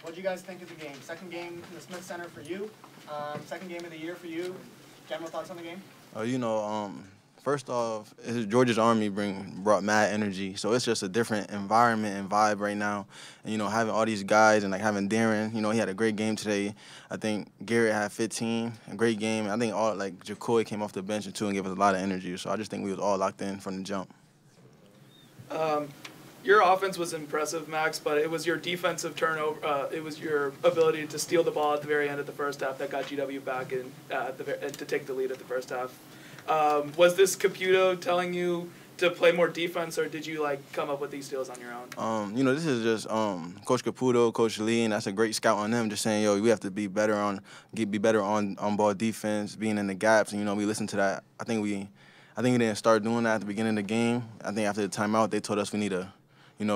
what do you guys think of the game? Second game in the Smith Center for you. Second game of the year for you. General thoughts on the game? First off, Georgia's Army brought mad energy, so it's just a different environment and vibe right now. And having all these guys and having Darren, he had a great game today. I think Garrett had 15, a great game. I think Jacoy came off the bench too and gave us a lot of energy. So I just think we was all locked in from the jump. Your offense was impressive, Max, but it was your defensive turnover. It was your ability to steal the ball at the very end of the first half that got GW back in to take the lead at the first half. Was this Caputo telling you to play more defense, or did you come up with these steals on your own? This is just Coach Caputo, Coach Lee, and that's a great scout on them. Just saying, we have to be better on ball defense, being in the gaps, and we listened to that. I think we didn't start doing that at the beginning of the game. I think after the timeout, they told us we need to,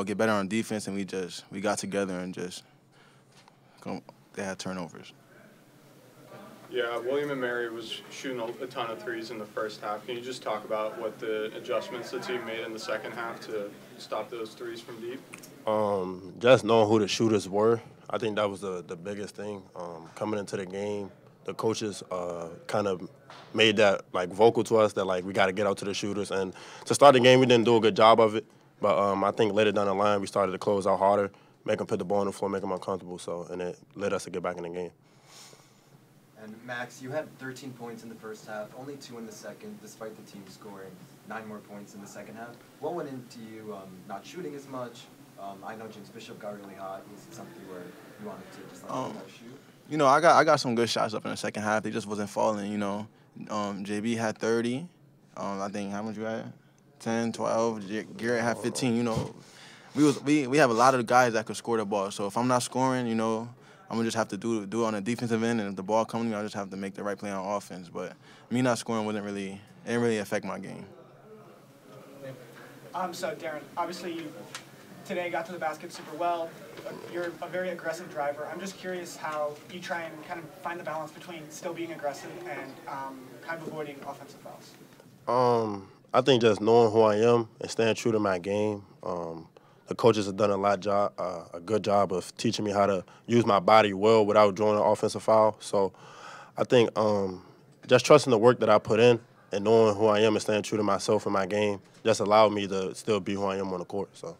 get better on defense, and we got together and they had turnovers. Yeah, William and Mary was shooting a ton of threes in the first half. Can you just talk about what the adjustments the team made in the second half to stop those threes from deep? Just knowing who the shooters were, I think that was the biggest thing. Coming into the game, the coaches kind of made that vocal to us that we got to get out to the shooters. And to start the game, we didn't do a good job of it. But I think later down the line, we started to close out harder, make them put the ball on the floor, make them uncomfortable. And it led us to get back in the game. And Max, you had 13 points in the first half, only 2 in the second, despite the team scoring 9 more points in the second half. What went into you not shooting as much? I know James Bishop got really hot. Was it something where you wanted to just shoot? I got some good shots up in the second half. They just wasn't falling. JB had 30. I think how much you had? 10, 12. Garrett had 15. We have a lot of guys that could score the ball. So if I'm not scoring, I'm going to just have to do it on the defensive end, and if the ball comes to me, I'll just have to make the right play on offense. But me not scoring didn't really affect my game. So, Darren, obviously you today got to the basket super well. You're a very aggressive driver. I'm just curious how you try and kind of find the balance between still being aggressive and kind of avoiding offensive fouls. I think just knowing who I am and staying true to my game. The coaches have done a good job of teaching me how to use my body well without drawing an offensive foul. So I think just trusting the work that I put in and knowing who I am and staying true to myself and my game just allowed me to still be who I am on the court. So.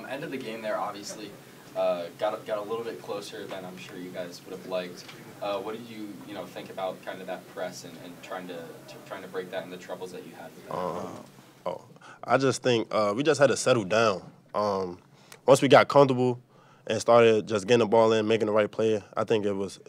End of the game there, obviously, got a little bit closer than I'm sure you guys would have liked. What did you think about kind of that press and trying to break that and the troubles that you had with that? I just think we just had to settle down. Once we got comfortable and started just getting the ball in, making the right play, I think it was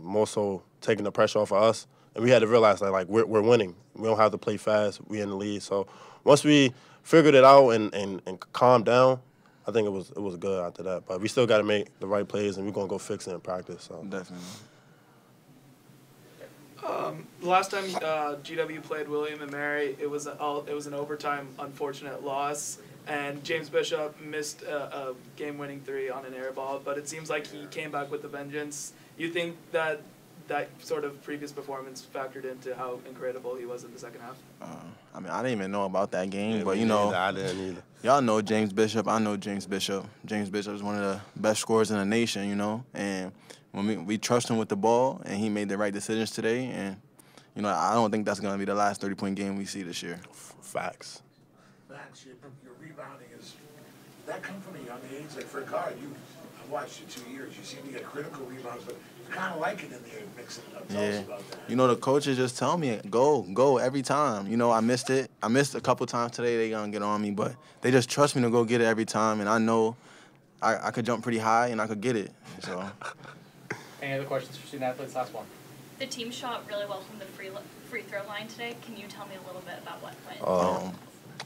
more so taking the pressure off of us. And we had to realize that we're winning. We don't have to play fast. We're in the lead. So once we figured it out and calmed down, I think it was good after that. But we still got to make the right plays, and we're gonna go fix it in practice. So definitely. Last time GW played William and Mary, it was an overtime unfortunate loss, and James Bishop missed a game-winning 3 on an air ball. But it seems like he came back with a vengeance. You think that sort of previous performance factored into how incredible he was in the second half? I didn't even know about that game, yeah, but I didn't either. Y'all know James Bishop. I know James Bishop. James Bishop is one of the best scorers in the nation, and when we trust him with the ball, and he made the right decisions today, and I don't think that's going to be the last 30-point game we see this year. Facts. Max, your rebounding that come from a young age? For a guard, I've watched you 2 years. You seem to get critical rebounds, but you kind of like it in there, mixing it up. Tell us about that. The coaches just tell me, go every time. I missed it. I missed a couple times today. They going to get on me, but they just trust me to go get it every time, and I know I could jump pretty high and I could get it. So. Any other questions for student athletes? Last one. The team shot really well from the free throw line today. Can you tell me a little bit about what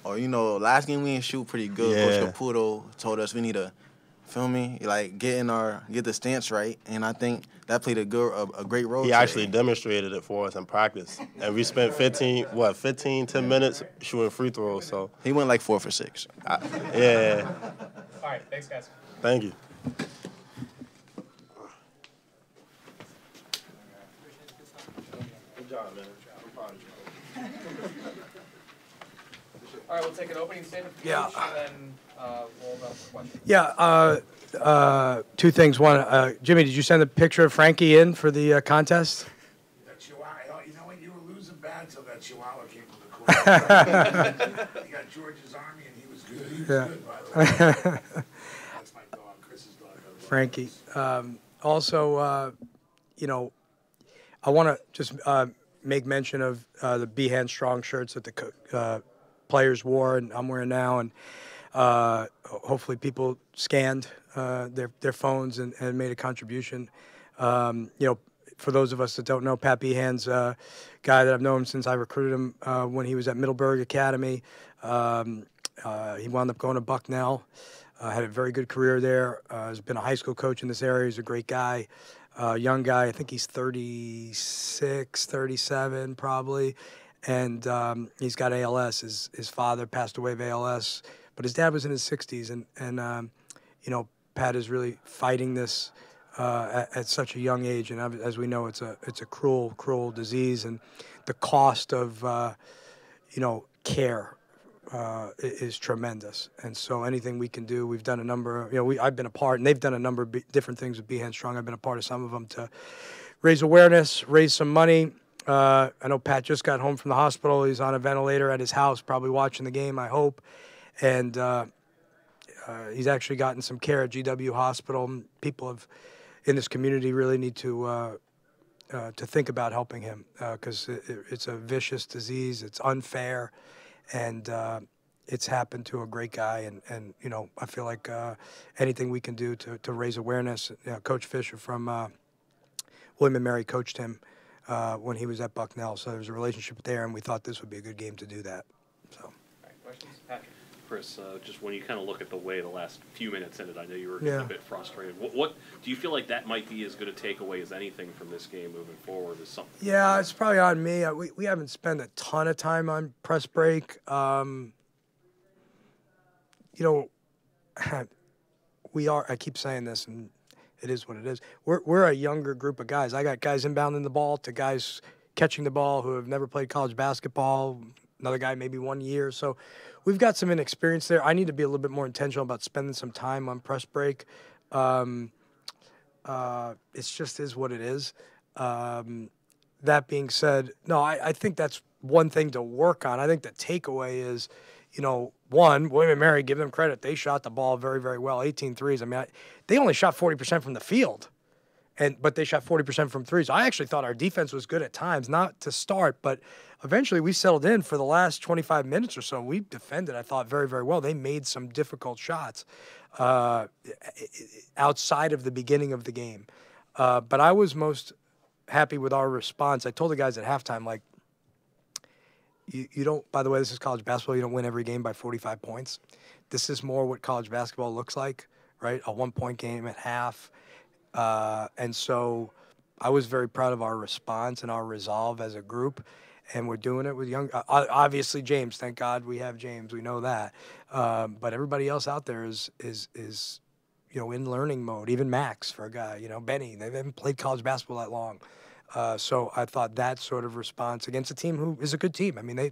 went? Last game we didn't shoot pretty good. Yeah. Coach Caputo told us we need to, get the stance right, and I think that played a great role. He actually demonstrated it for us in practice, and we spent 10 minutes shooting free throws. So he went 4 for 6. Yeah. All right, thanks, guys. Thank you. Good job, man. I'm proud of you. All right, we'll take an opening statement from Yeah. Coach, and then we'll open up for questions. Yeah, two things. One, Jimmy, did you send a picture of Frankie in for the contest? That Chihuahua, you know what, you were losing bad till that Chihuahua came to the court. You got George's Army and he was good. He was good, by the way. That's my dog, Chris's dog. Frankie. Also, I want to just make mention of the Be Hand Strong shirts that the players wore and I'm wearing now, and hopefully people scanned their phones and made a contribution. For those of us that don't know, Pat Behan's a guy that I've known since I recruited him when he was at Middleburg Academy. He wound up going to Bucknell. Had a very good career there. Has been a high school coach in this area. He's a great guy, young guy. I think he's 36, 37 probably. And he's got ALS. His father passed away of ALS, but his dad was in his 60s. And Pat is really fighting this at such a young age. And as we know, it's a cruel, cruel disease. And the cost of, care is tremendous. And so anything we can do, we've done a number, I've been a part, and they've done a number of different things with Be Hand Strong. I've been a part of some of them to raise awareness, raise some money. I know Pat just got home from the hospital. He's on a ventilator at his house, probably watching the game, I hope. And he's actually gotten some care at GW Hospital. People in this community really need to think about helping him because it's a vicious disease. It's unfair. And it's happened to a great guy, and I feel like anything we can do to raise awareness. Coach Fisher from William & Mary coached him when he was at Bucknell, so there's a relationship there, and we thought this would be a good game to do that. So. All right, questions? Patrick. Chris, just when you kind of look at the way the last few minutes ended, I know you were Yeah. a bit frustrated. What do you feel like that might be as good a takeaway as anything from this game moving forward? Is something? Yeah, it's probably on me. We haven't spent a ton of time on press break. We are. I keep saying this, and it is what it is. We're a younger group of guys. I got guys inbounding the ball to guys catching the ball who have never played college basketball. Another guy maybe 1 year. So we've got some inexperience there. I need to be a little bit more intentional about spending some time on press break. It's just is what it is. That being said, no, I think that's one thing to work on. I think the takeaway is, one, William & Mary, give them credit. They shot the ball very, very well, 18 threes. I mean, they only shot 40% from the field, but they shot 40% from threes. I actually thought our defense was good at times, not to start, but eventually we settled in for the last 25 minutes or so. We defended, I thought, very, very well. They made some difficult shots outside of the beginning of the game. But I was most happy with our response. I told the guys at halftime, like, you don't, by the way, this is college basketball. You don't win every game by 45 points. This is more what college basketball looks like, right? A 1-point game at half. And so I was very proud of our response and our resolve as a group. And we're doing it with young, obviously James, thank God we have James, we know that. But everybody else out there is in learning mode, even Max for a guy, Benny, they haven't played college basketball that long. So I thought that sort of response against a team who is a good team. I mean, they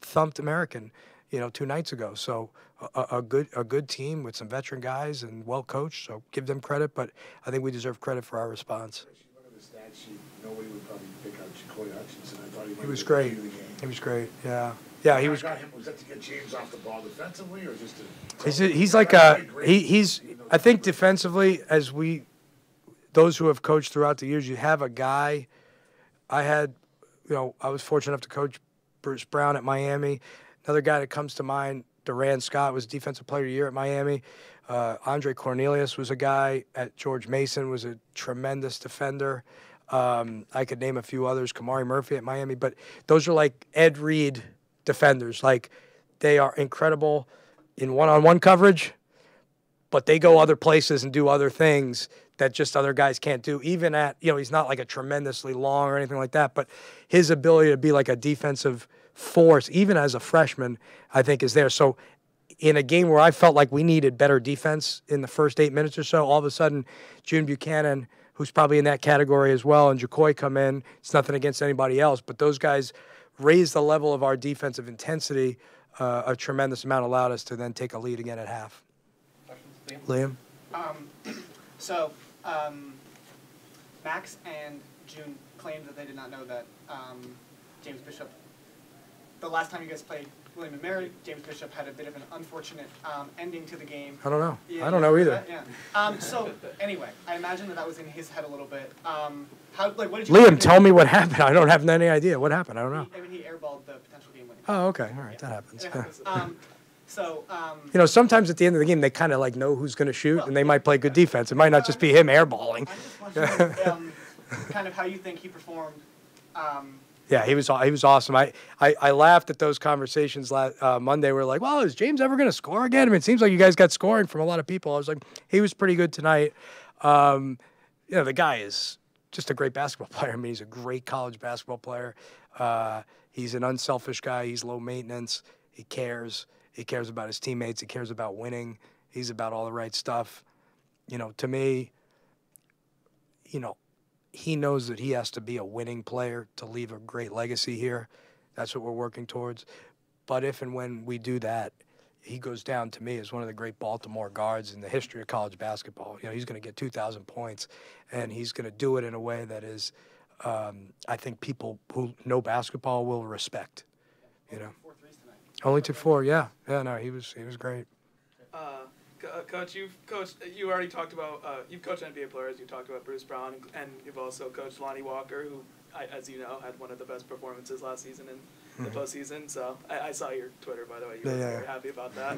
thumped American, 2 nights ago. So a good team with some veteran guys and well coached. So give them credit, but I think we deserve credit for our response. Look at the stat sheet. Nobody would probably pick out Jacoy Hutchinson. I thought He was great. He was great. Yeah. Yeah, he was. Was that to get James off the ball defensively, or just to? He's like he's. I think defensively, those who have coached throughout the years, you have a guy. I was fortunate enough to coach Bruce Brown at Miami. Another guy that comes to mind, Duran Scott, was Defensive Player of the Year at Miami. Andre Cornelius was a guy at George Mason, was a tremendous defender. I could name a few others, Kamari Murphy at Miami, but those are like Ed Reed defenders. Like, they are incredible in one-on-one coverage, but they go other places and do other things that just other guys can't do. Even at, he's not like a tremendously long or anything like that, but his ability to be like a defensive force, even as a freshman, I think is there. So in a game where I felt like we needed better defense in the first 8 minutes or so, all of a sudden, June Buchanan, who's probably in that category as well, and Jacoy come in. It's nothing against anybody else, but those guys raised the level of our defensive intensity a tremendous amount allowed us to then take a lead again at half. Liam? So, Max and June claimed that they did not know that James Bishop, the last time you guys played William and Mary, James Bishop had a bit of an unfortunate ending to the game. I don't know. Yeah, I don't know either. Yeah. So, anyway, I imagine that was in his head a little bit. What did you Liam, tell me what happened. I don't have any idea. What happened? I don't know. I mean, he airballed the potential game winning. Oh, okay. All right. That happens. It Yeah. happens. You know, sometimes at the end of the game, they kind of like know who's going to shoot, and they might play good defense. It might not just be him airballing. I'm just wondering, kind of how you think he performed. Yeah, he was awesome. I laughed at those conversations Monday. We're like, well, is James ever going to score again? I mean, it seems like you guys got scoring from a lot of people. I was like, he was pretty good tonight. You know, the guy is just a great basketball player. I mean, he's a great college basketball player. He's an unselfish guy. He's low maintenance. He cares. He cares about his teammates. He cares about winning. He's about all the right stuff. You know, to me, you know, he knows that he has to be a winning player to leave a great legacy here. That's what we're working towards. But if and when we do that, he goes down to me as one of the great Baltimore guards in the history of college basketball. You know, he's going to get 2,000 points, and he's going to do it in a way that is, I think people who know basketball will respect. You know, only took 4. Yeah, no, he was great. Coach, you already talked about, you've coached NBA players, you talked about Bruce Brown, and you've also coached Lonnie Walker, who, as you know, had one of the best performances last season in the postseason. So I saw your Twitter, by the way. You were very happy about that.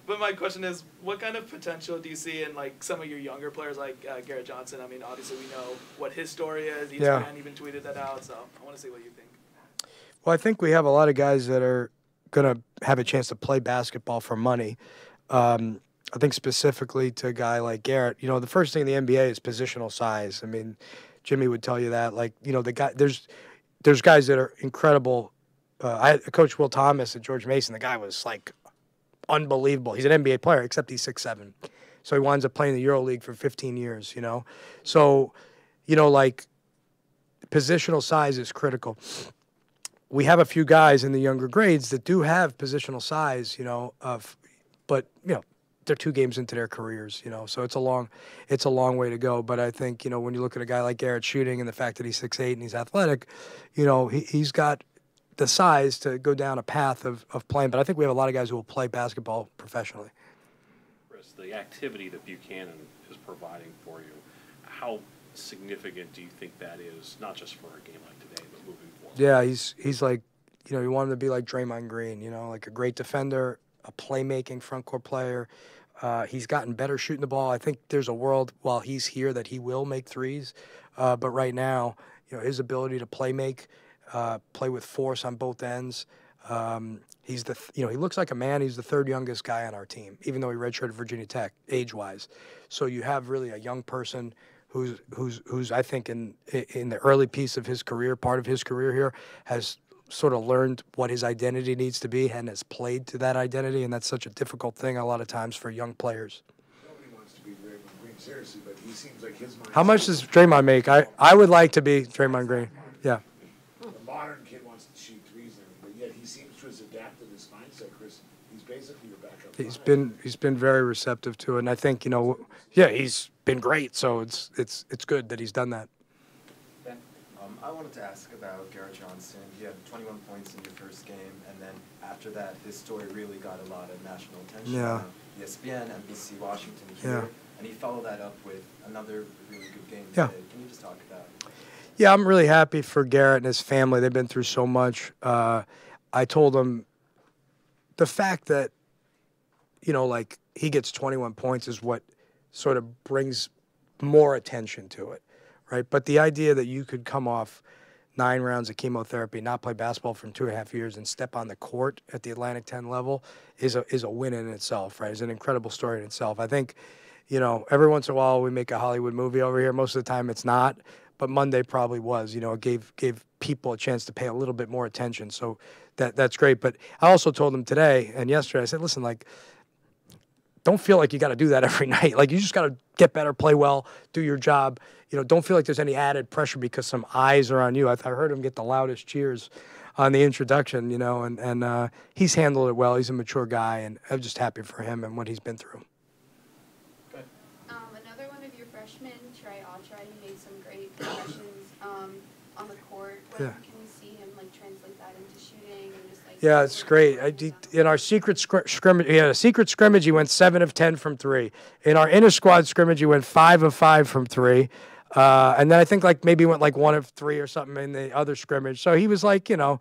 But my question is, what kind of potential do you see in like some of your younger players like Garrett Johnson? I mean, obviously we know what his story is. ESPN even tweeted that out, so I want to see what you think. Well, I think we have a lot of guys that are going to have a chance to play basketball for money. I think specifically to a guy like Garrett, you know, the first thing in the NBA is positional size. I mean, Jimmy would tell you that. Like, you know, the guy, there's guys that are incredible. I coached Will Thomas at George Mason. The guy was like unbelievable. He's an NBA player, except he's 6'7". So he winds up playing the EuroLeague for 15 years, you know. So, you know, like positional size is critical. We have a few guys in the younger grades that do have positional size, you know, but, you know, they're 2 games into their careers, you know, so it's a long way to go. But I think, you know, when you look at a guy like Garrett shooting and the fact that he's 6'8" and he's athletic, you know, he's got the size to go down a path of playing. But I think we have a lot of guys who will play basketball professionally. Chris, the activity that Buchanan is providing for you, how significant do you think that is, not just for a game like today, but moving forward? Yeah, he's like, you know, you want him to be like Draymond Green, you know, like a great defender, a playmaking front court player. He's gotten better shooting the ball. I think there's a world while he's here that he will make threes. But right now, you know, his ability to play with force on both ends. He's he looks like a man. He's the 3rd youngest guy on our team, even though he redshirted Virginia Tech age-wise. So you have really a young person who's I think in the early piece of his career, part of his career here, has sort of learned what his identity needs to be and has played to that identity, and that's such a difficult thing a lot of times for young players. Nobody wants to be Draymond Green, seriously, but he seems like his mind. How much does Draymond make? I would like to be Draymond Green. Yeah. The modern kid wants to shoot threes, but yet he seems to have adapted his mindset, Chris. He's basically your backup. He's been very receptive to it, and I think, you know, yeah, he's been great. So it's good that he's done that. I wanted to ask about Garrett Johnson. He had 21 points in your first game, and then after that, his story really got a lot of national attention. Yeah. ESPN, NBC, Washington here, and he followed that up with another really good game Yeah. today. Can you just talk about it? Yeah, I'm really happy for Garrett and his family. They've been through so much. I told him the fact that, you know, like he gets 21 points is what sort of brings more attention to it. Right, but the idea that you could come off 9 rounds of chemotherapy, not play basketball for 2.5 years, and step on the court at the Atlantic 10 level is a win in itself. Right, it's an incredible story in itself. I think, you know, every once in a while we make a Hollywood movie over here. Most of the time it's not, but Monday probably was. You know, it gave people a chance to pay a little bit more attention. So that's great. But I also told them today and yesterday. I said, listen, like, don't feel like you got to do that every night. Like, you just got to get better, play well, do your job. You know, don't feel like there's any added pressure because some eyes are on you. I heard him get the loudest cheers on the introduction, you know, and he's handled it well. He's a mature guy, and I'm just happy for him and what he's been through. Another one of your freshmen, Trey Autry, he made some great impressions on the court. Can we see him like translate that into shooting and just like? Yeah, it's great. In our secret scrimmage, he had a secret scrimmage. He went 7 of 10 from 3. In our inter squad scrimmage, he went 5 of 5 from 3. And then I think like maybe went like 1 of 3 or something in the other scrimmage. So he was like, you know,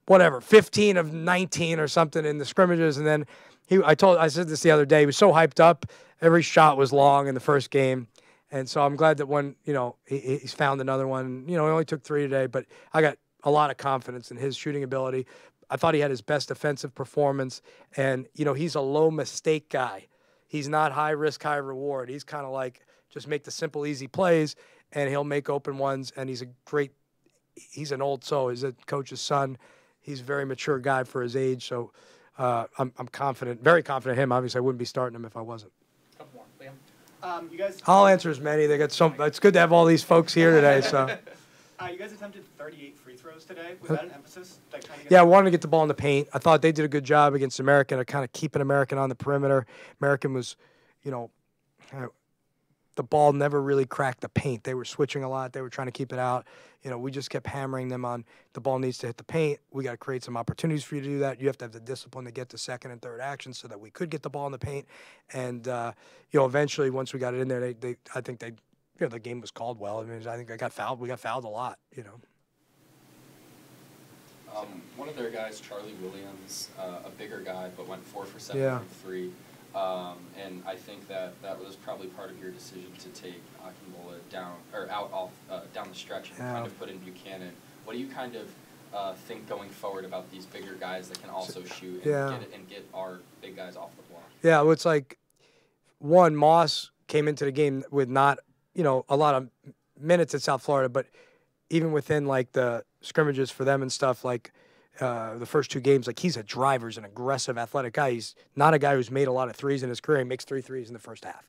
whatever, 15 of 19 or something in the scrimmages. And then I said this the other day, he was so hyped up. Every shot was long in the first game. And so I'm glad that he's found another one. You know, he only took 3 today, but I got a lot of confidence in his shooting ability. I thought he had his best defensive performance. And, you know, he's a low mistake guy. He's not high risk, high reward. He's kind of like just make the simple, easy plays, and he'll make open ones. And he's an old soul. He's a coach's son. He's a very mature guy for his age. So I'm confident, very confident in him. Obviously, I wouldn't be starting him if I wasn't. Couple more, Liam. You guys. I'll answer as many. They got some. It's good to have all these folks here today. So. You guys attempted 38 free throws today. Was that an emphasis? Like trying to get Yeah, I wanted to get the ball in the paint. I thought they did a good job against American of kind of keeping American on the perimeter. American was, you know, the ball never really cracked the paint. They were switching a lot. They were trying to keep it out. You know, we just kept hammering them on the ball needs to hit the paint. We got to create some opportunities for you to do that. You have to have the discipline to get to second and third actions so that we could get the ball in the paint. And, you know, eventually once we got it in there, I think the game was called well. I mean, I think I got fouled. We got fouled a lot, you know. One of their guys, Charlie Williams, a bigger guy, but went 4 for 7 Yeah. from 3. And I think that was probably part of your decision to take Akinola down the stretch and kind of put in Buchanan. What do you kind of think going forward about these bigger guys that can also shoot and get our big guys off the block? Yeah, well, it's like, one, Moss came into the game with not, you know, a lot of minutes at South Florida, but even within like the scrimmages for them and stuff, like the first 2 games, like he's a driver, he's an aggressive, athletic guy. He's not a guy who's made a lot of threes in his career. He makes 3 threes in the first half,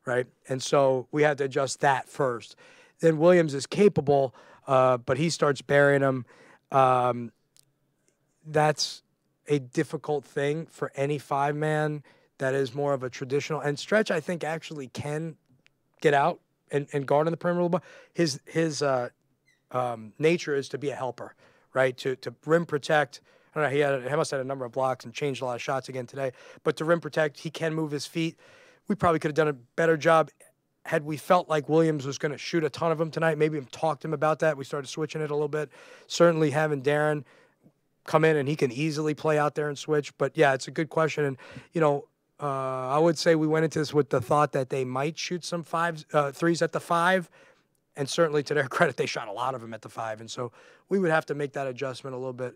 right? And so we had to adjust that first. Then Williams is capable, but he starts burying them. That's a difficult thing for any 5-man that is more of a traditional. And Stretch, I think, actually can get out and guard on the perimeter a little bit. His nature is to be a helper, right? To rim protect. I don't know, he must have had a number of blocks and changed a lot of shots again today. But to rim protect, he can move his feet. We probably could have done a better job had we felt like Williams was going to shoot a ton of them tonight. Maybe talked to him about that. We started switching it a little bit. Certainly having Darren come in and he can easily play out there and switch. But, yeah, it's a good question. And, you know, I would say we went into this with the thought that they might shoot some threes at the 5. And certainly, to their credit, they shot a lot of them at the 5. And so we would have to make that adjustment a little bit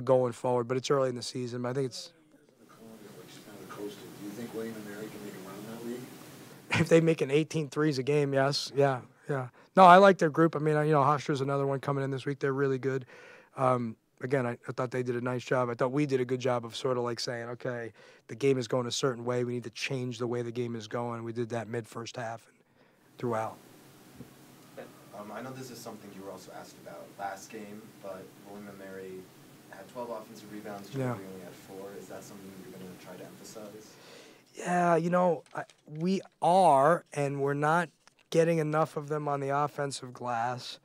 going forward. But it's early in the season. But I think it's. Do you think William and Mary can make a run in that league? If they make 18 threes a game, yes. Yeah. No, I like their group. I mean, you know, Hofstra's another one coming in this week. They're really good. Again, I thought they did a nice job. I thought we did a good job of sort of like saying, okay, the game is going a certain way. We need to change the way the game is going. We did that mid-first half and throughout. I know this is something you were also asked about last game, but William and Mary had 12 offensive rebounds. We only had 4. Is that something you're going to try to emphasize? Yeah, you know, we are, and we're not getting enough of them on the offensive glass,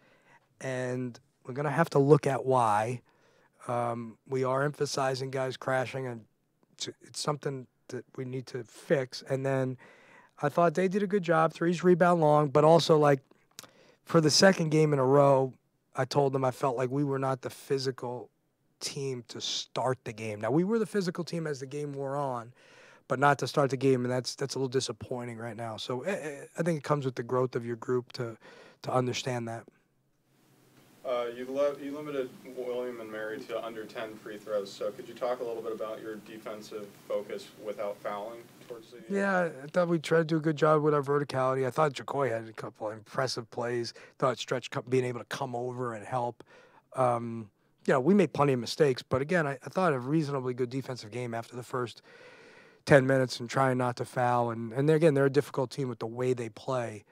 and we're going to have to look at why. We are emphasizing guys crashing, and it's something that we need to fix. And then I thought they did a good job. 3's rebound long, but also, like, for the second game in a row, I told them I felt like we were not the physical team to start the game. Now, we were the physical team as the game wore on, but not to start the game, and that's a little disappointing right now. So I think it comes with the growth of your group to understand that. You limited William and Mary to under 10 free throws, so could you talk a little bit about your defensive focus without fouling towards the end? Yeah, I thought we tried to do a good job with our verticality. I thought Jacoy had a couple of impressive plays. Thought Stretch being able to come over and help. You know, we made plenty of mistakes, but again, I thought a reasonably good defensive game after the first 10 minutes and trying not to foul. And again, they're a difficult team with the way they play.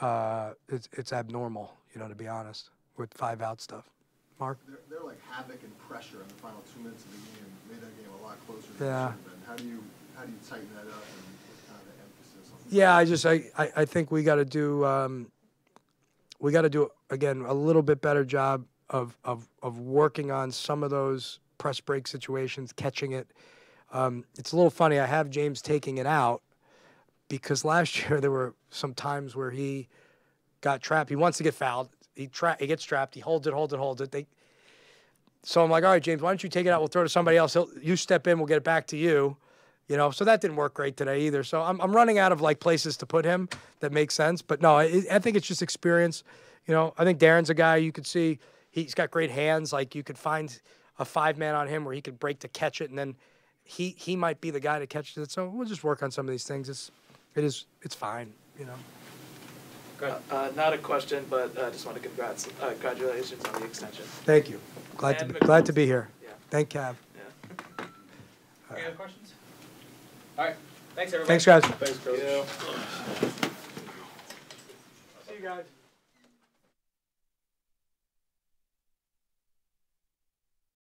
It's abnormal, you know, to be honest, with 5-out stuff. Mark? They're like havoc and pressure in the final 2 minutes of the game. Made that game a lot closer than Yeah. it should have been. How do you tighten that up and what's kind of the emphasis on? Yeah, I think we got to do again a little bit better job of working on some of those press break situations, catching it. It's a little funny. I have James taking it out because last year there were some times where he got trapped. He wants to get fouled. He gets trapped. He holds it. So I'm like, all right, James, why don't you take it out? We'll throw it to somebody else. You step in. We'll get it back to you. You know, so that didn't work great today either. So I'm running out of like places to put him that make sense. But no, I think it's just experience. You know, I think Darren's a guy you could see. He's got great hands. Like you could find a 5-man on him where he could break to catch it, and then he might be the guy to catch it. So we'll just work on some of these things. It's fine. You know. Not a question, but I just want to congratulations on the extension. Thank you. Glad to be here. Yeah. Thank Cav. Yeah. Any other questions? All right. Thanks, everybody. Thanks, guys. Thanks, Coach. Yeah. See you guys.